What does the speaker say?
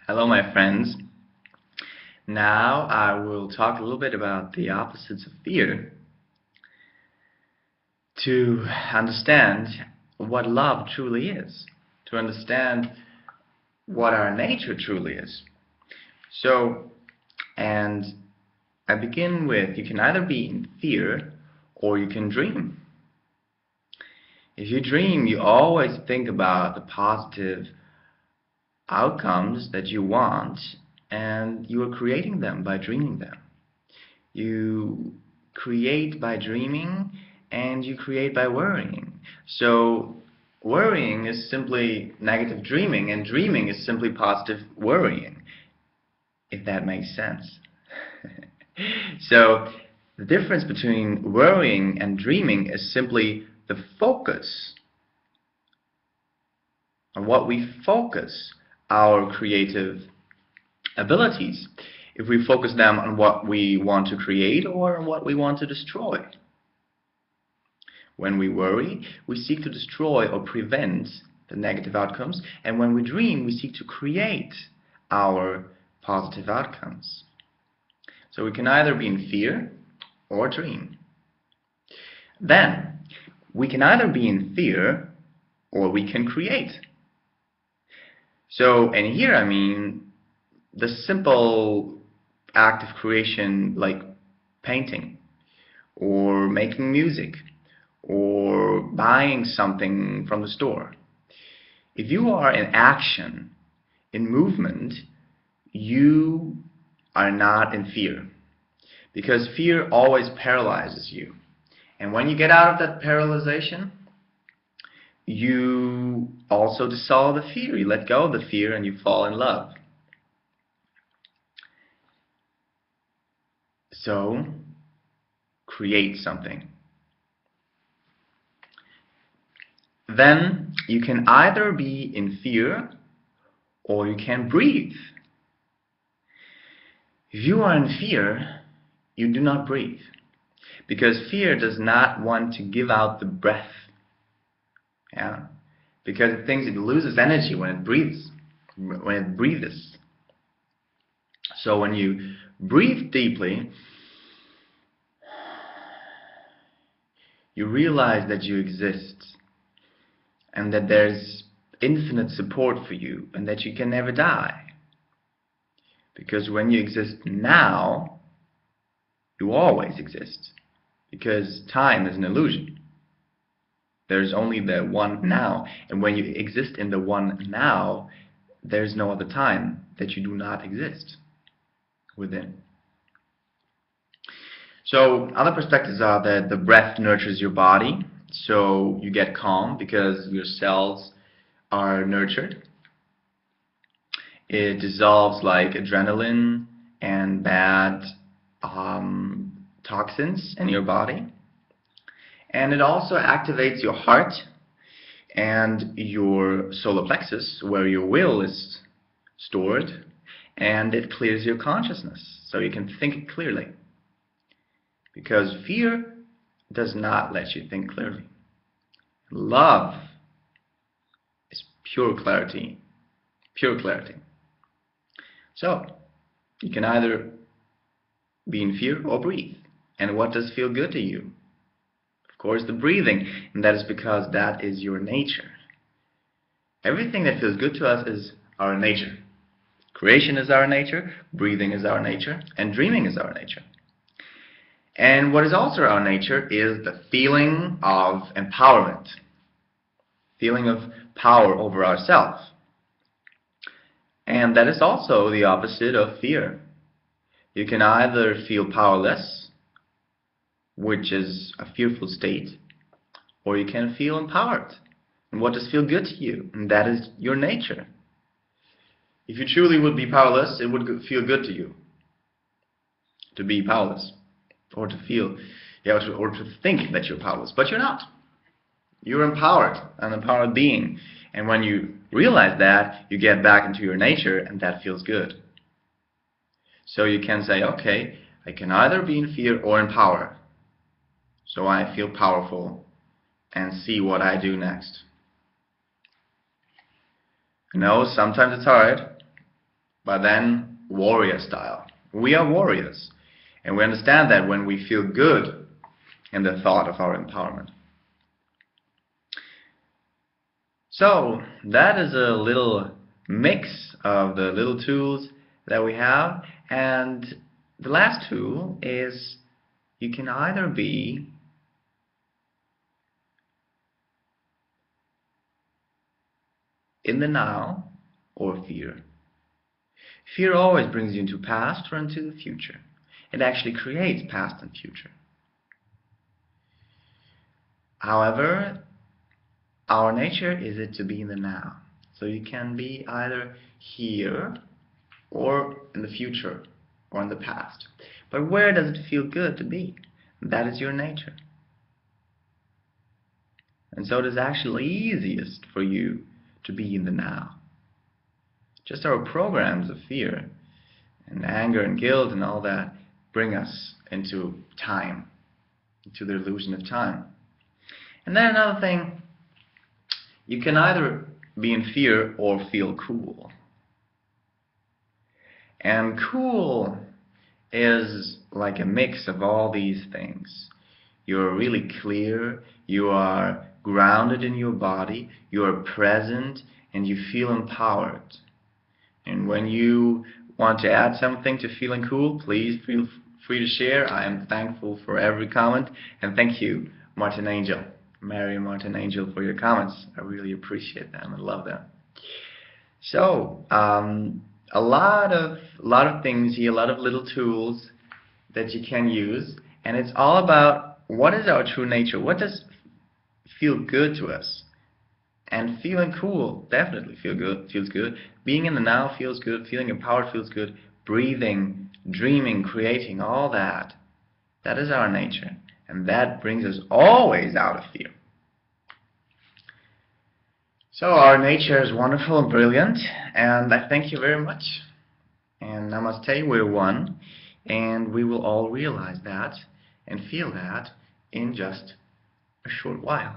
Hello, my friends. Now I will talk a little bit about the opposites of fear to understand what love truly is, to understand what our nature truly is. So, and I begin with you can either be in fear or you can dream. If you dream, you always think about the positive outcomes that you want, and you are creating them by dreaming them. You create by dreaming, and you create by worrying. So worrying is simply negative dreaming, and dreaming is simply positive worrying, if that makes sense. So the difference between worrying and dreaming is simply the focus on what we focus our creative abilities, if we focus them on what we want to create or on what we want to destroy. When we worry, we seek to destroy or prevent the negative outcomes, and when we dream, we seek to create our positive outcomes. So we can either be in fear or dream. Then, we can either be in fear or we can create. So, and here I mean the simple act of creation, like painting or making music or buying something from the store. If you are in action, in movement, you are not in fear, because fear always paralyzes you. And when you get out of that paralyzation, you also dissolve the fear. You let go of the fear and you fall in love. So, create something. Then you can either be in fear or you can breathe. If you are in fear, you do not breathe, because fear does not want to give out the breath. Yeah, because it thinks it loses energy when it breathes. So when you breathe deeply, you realize that you exist and that there's infinite support for you and that you can never die. Because when you exist now, you always exist. Because time is an illusion. There's only the one now, and when you exist in the one now, there's no other time that you do not exist within. So other perspectives are that the breath nurtures your body, so you get calm because your cells are nurtured. It dissolves like adrenaline and bad toxins in your body. And it also activates your heart and your solar plexus, where your will is stored, and it clears your consciousness so you can think clearly. Because fear does not let you think clearly. Love is pure clarity. Pure clarity. So, you can either be in fear or breathe. And what does feel good to you? Of course, the breathing. And that is because that is your nature. Everything that feels good to us is our nature. Creation is our nature, breathing is our nature, and dreaming is our nature. And what is also our nature is the feeling of empowerment, feeling of power over ourselves. And that is also the opposite of fear. You can either feel powerless, which is a fearful state, or you can feel empowered. And what does feel good to you? And that is your nature. If you truly would be powerless, it would feel good to you to be powerless, or to feel, or to think that you're powerless. But you're not. You're empowered, an empowered being. And when you realize that, you get back into your nature, and that feels good. So you can say, okay, I can either be in fear or in power. So I feel powerful and see what I do next. No, sometimes it's hard. but then warrior style. We are warriors, and we understand that when we feel good in the thought of our empowerment. So that is a little mix of the little tools that we have, and the last tool is you can either be in the now or fear. Fear always brings you into past or into the future. It actually creates past and future. However, our nature is it to be in the now. So you can be either here or in the future or in the past. But where does it feel good to be? That is your nature. And so it is actually easiest for you to be in the now. Just our programs of fear and anger and guilt and all that bring us into time, into the illusion of time. And then another thing, you can either be in fear or feel cool. And cool is like a mix of all these things. You're really clear, you are grounded in your body, you are present, and you feel empowered. And when you want to add something to feeling cool, please feel free to share. I am thankful for every comment, and thank you, Martin Angel, Mary Martin Angel, for your comments. I really appreciate them and love them. So, a lot of things here, a lot of little tools that you can use, and it's all about what is our true nature, what does feel good to us. And feeling cool definitely feels good. Being in the now feels good. Feeling empowered feels good. Breathing, dreaming, creating, all that. That is our nature. And that brings us always out of fear. So our nature is wonderful and brilliant. And I thank you very much. And namaste, we're one. And we will all realize that and feel that in just a short while.